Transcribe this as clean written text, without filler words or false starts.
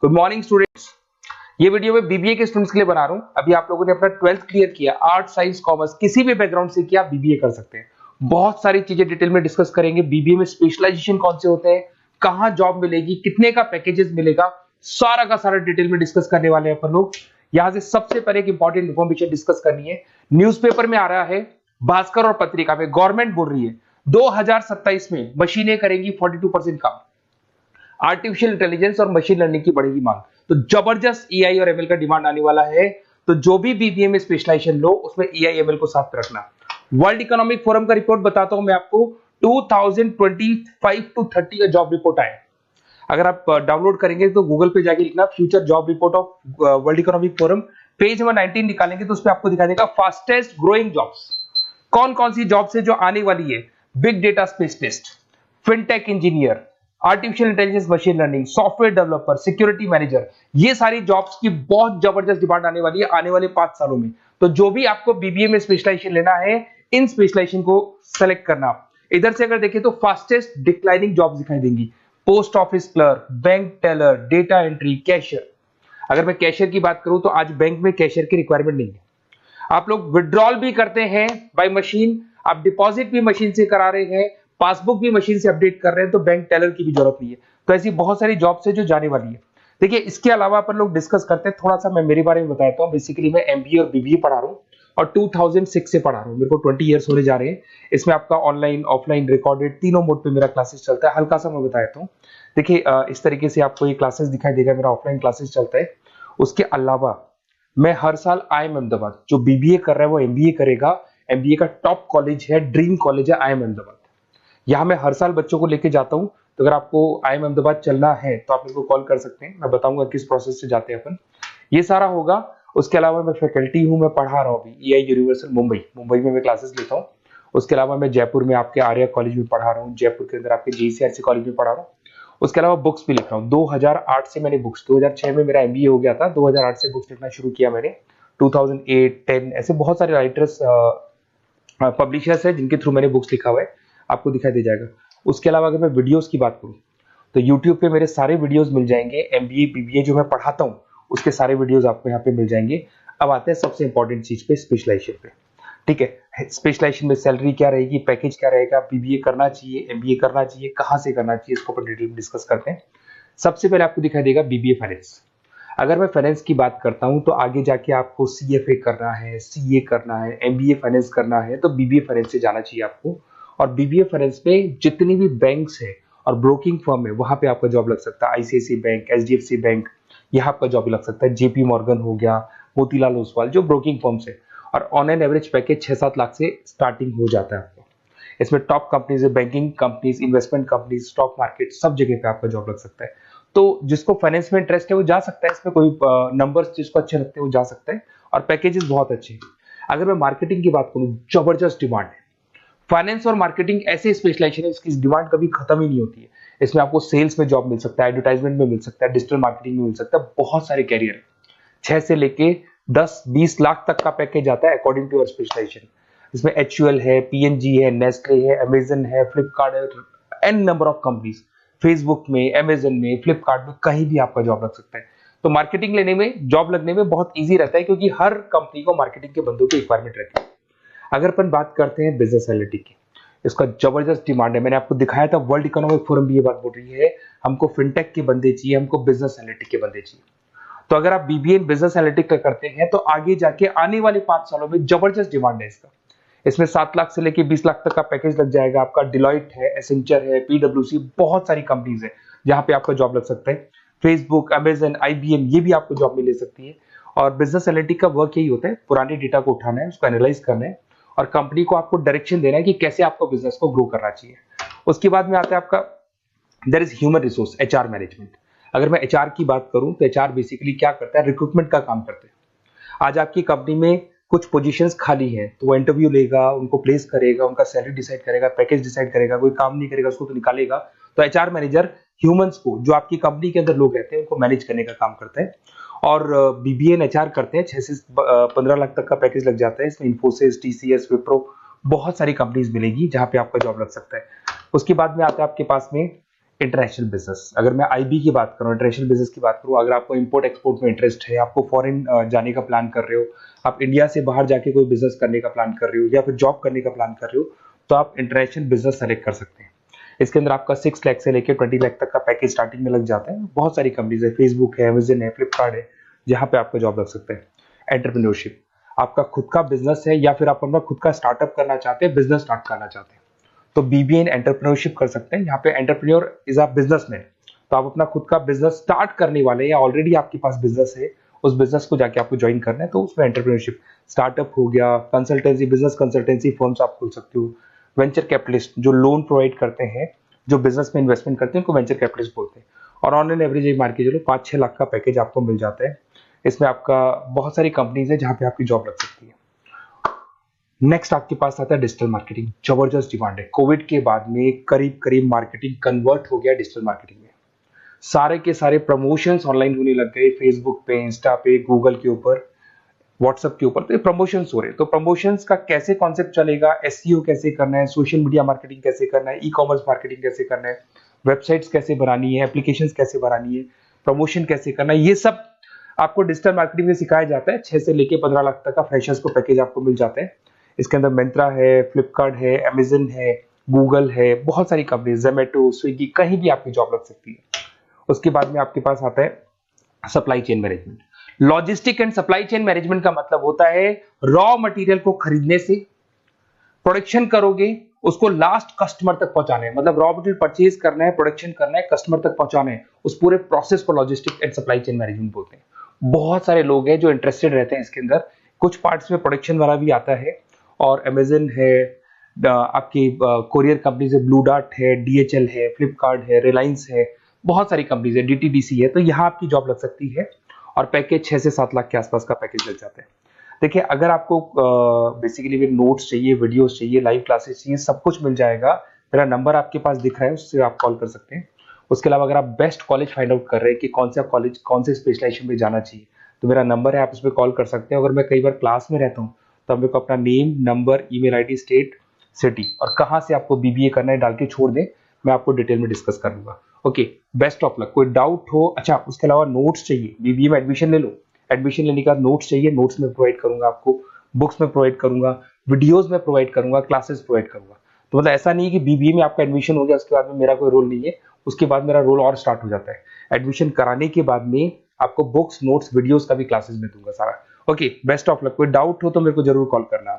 Good morning students. ये video मैं BBA के स्टूडेंट्स के लिए बना रहा हूँ। अभी आप लोगों ने अपना 12th क्लियर किया, आर्ट साइंस कॉमर्स किसी भी बैकग्राउंड से किया, बीबीए कर सकते हैं। बहुत सारी चीजें डिटेल में डिस्कस करेंगे। बीबीए में स्पेशलाइजेशन कौन से होते हैं, कहाँ जॉब मिलेगी, कितने का पैकेजेस मिलेगा, सारा का सारा डिटेल में डिस्कस करने वाले हैं अपन लोग। यहाँ से सबसे पहले एक इंपॉर्टेंट इन्फॉर्मेशन डिस्कस करनी है। न्यूज़पेपर में आ रहा है, भास्कर और पत्रिका में गवर्नमेंट बोल रही है 2027 में मशीनें करेंगी 42% काम, आर्टिफिशियल इंटेलिजेंस और मशीन लर्निंग की बढ़ेगी मांग। तो जबरदस्त एआई और एमएल का डिमांड आने वाला है। तो जो भी बीबीए में स्पेशलाइजेशन लो उसमें एआई एमएल को साथ रखना। वर्ल्ड इकोनॉमिक फोरम का रिपोर्ट बताता हूं मैं आपको, 2025 टू 30 का जॉब रिपोर्ट आया। अगर आप डाउनलोड करेंगे तो गूगल पे जाके लिखना future job report of world economic forum, page number 19 निकालेंगे तो उस पर आपको दिखा देगा फास्टेस्ट ग्रोइंग जॉब्स कौन कौन सी जॉब्स है जो आने वाली है। Big data specialist, fintech engineer, artificial intelligence machine learning, software developer, security manager, ये सारी जॉब्स की बहुत जबरदस्त डिमांड आने वाली है आने वाले 5 सालों में। तो जो भी आपको बीबीए में स्पेशलाइजेशन लेना है, इन स्पेशलाइजेशन को सेलेक्ट करना। इधर से अगर देखें तो फास्टेस्ट डिक्लाइनिंग जॉब्स दिखाई देंगी, post office clerk, bank teller, data entry, cashier. अगर मैं कैशियर की बात करूं तो आज बैंक में कैशियर की रिक्वायरमेंट नहीं है। आप लोग विड्रॉल भी करते हैं बाय मशीन, आप डिपॉजिट भी मशीन से करा रहे हैं, पासबुक भी मशीन से अपडेट कर रहे हैं, तो बैंक टेलर की भी जरूरत नहीं है। तो ऐसी बहुत सारी जॉब्स है जो जाने वाली है। देखिए, इसके अलावा अपन लोग डिस्कस करते हैं थोड़ा सा। मैं मेरे बारे में बताता हूँ। बेसिकली मैं एमबीए और बीबीए पढ़ा रहा हूँ और 2006 से पढ़ा रहा हूँ। मेरे को 20 ईयर्स होने जा रहे हैं। इसमें आपका ऑनलाइन, ऑफलाइन, रिकॉर्डेड तीनों मोड पे मेरा क्लासेस चलता है। हल्का सा मैं बताता हूँ। देखिए, इस तरीके से आपको ये क्लासेस दिखाई देगा, मेरा ऑफलाइन क्लासेस चलता है। उसके अलावा मैं हर साल IIM अहमदाबाद, जो बीबीए कर रहा है वो एमबीए करेगा। एमबीए का टॉप कॉलेज है, ड्रीम कॉलेज है IIM अहमदाबाद। यहाँ मैं हर साल बच्चों को लेके जाता हूँ। तो अगर आपको IIM अहमदाबाद चलना है तो आप मेरे को कॉल कर सकते हैं, मैं बताऊंगा किस प्रोसेस से जाते हैं अपन। ये सारा होगा। उसके अलावा मैं फैकल्टी हूँ, मैं पढ़ा रहा हूँ अभी EI यूनिवर्सल मुंबई में मैं क्लासेस लेता हूँ। उसके अलावा मैं जयपुर में आपके आर्या कॉलेज में पढ़ा रहा हूँ, जयपुर के अंदर आपके JCRC कॉलेज में पढ़ा रहा हूँ। उसके अलावा बुक्स भी लिख रहा हूँ। 2008 से मैंने बुक्स, 2006 में मेरा एमबीए हो गया था, 2008 से बुक्स लिखना शुरू किया मैंने। 2008, 10 ऐसे बहुत सारे राइटर्स, पब्लिशर्स है जिनके थ्रू मैंने बुक्स लिखा हुआ है, आपको दिखाई दे जाएगा। उसके अलावा अगर मैं वीडियोस की बात करूँ तो यूट्यूब पे मेरे सारे वीडियोस मिल जाएंगे। एमबीए बीबीए जो मैं पढ़ाता हूँ उसके सारे वीडियोस आपको यहाँ पे मिल जाएंगे। अब आते हैं सबसे इंपॉर्टेंट चीज पे, स्पेशलाइजेशन पे। ठीक है, स्पेशलाइजेशन में सैलरी क्या रहेगी, पैकेज क्या रहेगा, बीबीए करना चाहिए, एमबीए करना चाहिए, कहाँ से करना चाहिए, इसको अपन डिटेल में डिस्कस करते हैं। सबसे पहले आपको दिखाई देगा बीबीए फाइनेंस। अगर मैं फाइनेंस की बात करता हूं तो आगे जाके आपको CFA करना है, CA करना है, MBA फाइनेंस करना है, तो बीबीए फाइनेंस से जाना चाहिए आपको। और बीबीए फाइनेंस में जितनी भी बैंक्स है और ब्रोकिंग फर्म है वहां पे आपका जॉब लग सकता है। ICICI बैंक, HDFC बैंक, यहाँ आपका जॉब लग सकता है। JP मॉर्गन हो गया, मोतीलाल ओसवाल, जो ब्रोकिंग फर्म्स है। और on an average package 6-7 lakh से स्टार्टिंग हो जाता है आपको। इसमें टॉप कंपनीज है, banking companies, investment companies, stock market, सब जगह पे आपका जॉब लग सकता है। तो जिसको फाइनेंस में इंटरेस्ट है वो जा सकता है, इसमें कोई नंबर्स जिसको अच्छे लगते हैं वो जा सकता है, और पैकेजेस बहुत अच्छे हैं। अगर मैं मार्केटिंग की बात करूं, जबरदस्त डिमांड है। फाइनेंस और मार्केटिंग ऐसे स्पेशलाइजेशन है, इसकी डिमांड कभी खत्म ही नहीं होती है। इसमें आपको सेल्स में जॉब मिल सकता है, एडवर्टाइजमेंट में मिल सकता है, डिजिटल मार्केटिंग में मिल सकता है, बहुत सारे कैरियर है। 6 से लेके 10-20 लाख तक का पैकेज आता है अकॉर्डिंग टू योर स्पेशलाइजेशन। इसमें HUL है, PNG है, नेस्ले है, अमेजन है, फ्लिपकार्ट है, an number of companies. Facebook में, अमेजन में, फ्लिपकार्ट में, कहीं भी आपका जॉब लग सकता है। तो मार्केटिंग लेने में, जॉब लगने में बहुत इजी रहता है, क्योंकि हर कंपनी को मार्केटिंग के बंदों की रिक्वायरमेंट रहती है। अगर अपन बात करते हैं बिजनेस एनालिटिक की, इसका जबरदस्त डिमांड है। मैंने आपको दिखाया था, वर्ल्ड इकोनॉमिक फोरम भी ये बात बोल रही है, हमको फिनटेक के बंदे चाहिए, हमको बिजनेस एनालिटिक के बंदे चाहिए। तो अगर आप बीबीए इन बिजनेस एनालिटिक का करते हैं तो आगे जाके आने वाले 5 सालों में जबरदस्त डिमांड है इसका। इसमें 7 लाख से लेके 20 लाख तक का पैकेज लग जाएगा आपका। डिलॉयट है, एसेंचर है, PwC, बहुत सारी कंपनीज है जहां पे आपका जॉब लग सकता है। फेसबुक, अमेजन, IBM, ये भी आपको जॉब में ले सकती है। और बिजनेस एनालिटिक का वर्क यही होता है, पुराने डेटा को उठाना है, उसको एनालाइज करना है और कंपनी को आपको डायरेक्शन देना है कि कैसे आपको बिजनेस को ग्रो करना चाहिए। उसके बाद में आता है आपका, there is human resource, HR management. अगर मैं HR की बात करूं तो HR बेसिकली क्या करता है, रिक्रूटमेंट का काम करते हैं। आज आपकी कंपनी में कुछ पोजीशंस खाली हैं तो वो इंटरव्यू लेगा, उनको प्लेस करेगा, उनका सैलरी डिसाइड करेगा, पैकेज डिसाइड करेगा। कोई काम नहीं करेगा उसको तो निकालेगा। तो HR मैनेजर ह्यूमंस को, जो आपकी कंपनी के अंदर लोग रहते हैं, उनको मैनेज करने का काम करता है। और BBA एंड HR करते हैं, 6 से 15 लाख तक का पैकेज लग जाता है। इसमें इन्फोसिस, TCS, विप्रो, बहुत सारी कंपनीज मिलेगी जहां पे आपका जॉब लग सकता है। उसके बाद में आता है आपके पास में इंटरनेशनल बिजनेस, अगर मैं आईबी की बात करूं, इंटरनेशनल बिजनेस की बात करूं, अगर आपको इंपोर्ट एक्सपोर्ट में इंटरेस्ट है, आपको फॉरेन जाने का प्लान कर रहे हो, आप इंडिया से बाहर जाके कोई बिजनेस करने का प्लान कर रहे हो या फिर जॉब करने का प्लान कर रहे हो, तो आप इंटरनेशनल बिजनेस सेलेक्ट कर सकते हैं। इसके अंदर आपका 6 लाख से लेकर 20 लाख तक का पैकेज स्टार्टिंग में लग जाता है। बहुत सारी कंपनीज है, फेसबुक है, अमेजन है, फ्लिपकार्ट है, जहां पे आपका जॉब लग सकता है। एंटरप्रेन्योरशिप, आपका खुद का बिजनेस है या फिर आप अपना खुद का स्टार्टअप करना चाहते हैं, बिजनेस स्टार्ट करना चाहते हैं, तो बीबीए इन एंटरप्रेन्योरशिप कर सकते हैं। यहाँ पे एंटरप्रेन्योर इज अ बिजनेसमैन, तो आप अपना खुद का बिजनेस स्टार्ट करने वाले हैं या ऑलरेडी आपके पास बिजनेस है, उस बिजनेस को जाके आपको ज्वाइन करना है, तो उसमें एंटरप्रेन्योरशिप, स्टार्टअप हो गया, कंसल्टेंसी, बिजनेस कंसल्टेंसी फर्म्स आप खोल सकते हो। वेंचर कैपिटलिस्ट जो लोन प्रोवाइड करते हैं, जो बिजनेस में इन्वेस्टमेंट करते हैं, उनको वेंचर कैपिटलिस्ट बोलते हैं। और ऑन एन एवरेज मान के चलो 5-6 लाख का पैकेज आपको मिल जाता है। इसमें आपका बहुत सारी कंपनीज है जहां पे आपकी जॉब लग सकती है। नेक्स्ट आपके पास आता है डिजिटल मार्केटिंग। जबरदस्त डिमांड है, कोविड के बाद में करीब करीब मार्केटिंग कन्वर्ट हो गया डिजिटल मार्केटिंग में। सारे के सारे प्रमोशंस ऑनलाइन होने लग गए, फेसबुक पे, इंस्टा पे, गूगल के ऊपर, व्हाट्सएप के ऊपर, तो प्रमोशंस हो रहे हैं। तो प्रमोशंस का कैसे कॉन्सेप्ट चलेगा, एसईओ कैसे करना है, सोशल मीडिया मार्केटिंग कैसे करना है, ई कॉमर्स मार्केटिंग कैसे करना है, वेबसाइट्स कैसे बनानी है, एप्लीकेशंस कैसे बनानी है, प्रमोशन कैसे करना है, ये सब आपको डिजिटल मार्केटिंग में सिखाया जाता है। 6 से लेके 15 लाख तक का फ्रेशर्स को पैकेज आपको मिल जाता है। इसके अंदर मिंत्रा है, फ्लिपकार्ट है, अमेजन है, गूगल है, बहुत सारी कंपनी, जोमेटो, स्विगी, कहीं भी आपकी जॉब लग सकती है। उसके बाद में आपके पास आता है supply chain management. Logistic and supply chain management का मतलब होता है रॉ मटेरियल को खरीदने से, प्रोडक्शन करोगे, उसको लास्ट कस्टमर तक पहुंचाना है, मतलब रॉ मटेरियल परचेज करना है, प्रोडक्शन करना है, कस्टमर तक पहुंचाना है, उस पूरे प्रोसेस को logistic and supply chain management बोलते हैं। बहुत सारे लोग हैं जो इंटरेस्टेड रहते हैं इसके अंदर। कुछ पार्ट्स में प्रोडक्शन वाला भी आता है, और अमेजन है, आपकी कोरियर कंपनीज है, ब्लू डार्ट है, डीएचएल है, फ्लिपकार्ट है, रिलायंस है, बहुत सारी कंपनीज है, डीटीडीसी है, तो यहाँ आपकी जॉब लग सकती है। और पैकेज 6 से 7 लाख के आसपास का पैकेज लग जाता है। देखिए, अगर आपको बेसिकली भी नोट्स चाहिए, वीडियोस चाहिए, लाइव क्लासेस चाहिए, सब कुछ मिल जाएगा। मेरा नंबर आपके पास दिख रहा है, उससे आप कॉल कर सकते हैं। उसके अलावा अगर आप बेस्ट कॉलेज फाइंड आउट कर रहे हैं कि कौन सा कॉलेज, कौन से स्पेशलाइजेशन में जाना चाहिए, तो मेरा नंबर है, आप उस पर कॉल कर सकते हैं। अगर मैं कई बार क्लास में रहता हूँ, तो मेरे को अपना name, number, email ID, state, city और कहाँ से आपको बीबीए करना है डाल के छोड़ दें, मैं आपको डिटेल में डिस्कस कर लूंगा। Okay, best of luck. कोई डाउट हो, अच्छा उसके अलावा नोट्स चाहिए, बीबीए में एडमिशन ले लो, एडमिशन लेने के बाद नोट्स चाहिए, नोट्स में प्रोवाइड करूंगा आपको, बुक्स में प्रोवाइड करूंगा, वीडियोस में प्रोवाइड करूंगा, क्लासेस प्रोवाइड करूंगा। तो मतलब ऐसा नहीं है कि बीबीए में आपका एडमिशन हो गया उसके बाद में मेरा कोई रोल नहीं है, उसके बाद मेरा रोल और स्टार्ट हो जाता है। एडमिशन कराने के बाद में आपको बुक्स, नोट्स, वीडियोस का भी क्लासेस में दूंगा सारा। Okay, best of luck. कोई डाउट हो तो मेरे को जरूर कॉल करना।